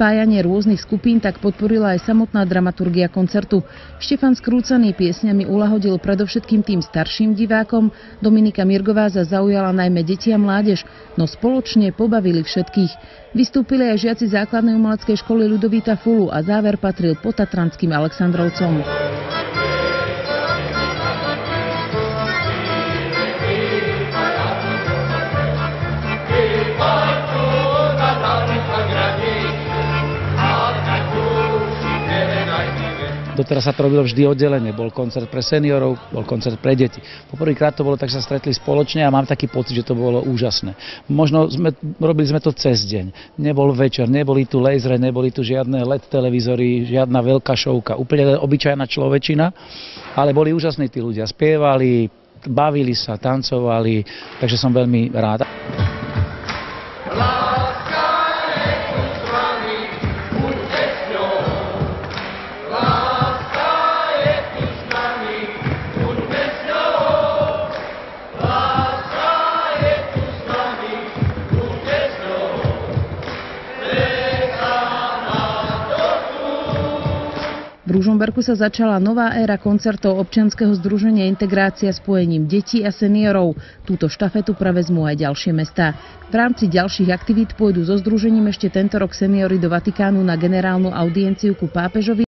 Spájanie rôznych skupín tak podporila aj samotná dramaturgia koncertu. Štefan Skrúcaný piesňami ulahodil predovšetkým tým starším divákom, Dominika Mirgová zaujala najmä deti a mládež, no spoločne pobavili všetkých. Vystúpili aj žiaci základnej umeleckej školy Ľudovíta Fulu a záver patril potatranským Alexandrovcom. Doteraz sa to robilo vždy oddelenie. Bol koncert pre seniorov, bol koncert pre deti. Poprvýkrát to bolo tak, že sa stretli spoločne a mám taký pocit, že to bolo úžasné. Možno robili sme to cez deň. Nebol večer, neboli tu lasery, neboli tu žiadne LED televízory, žiadna veľká šovka. Úplne obyčajná človečina, ale boli úžasní tí ľudia. Spievali, bavili sa, tancovali, takže som veľmi rád. V Ružomberku sa začala nová éra koncertov občianskeho združenia Integrácia spojením detí a seniorov. Túto štafetu prevezmú aj ďalšie mestá. V rámci ďalších aktivít pôjdu so združením ešte tento rok seniori do Vatikánu na generálnu audienciu ku pápežovi.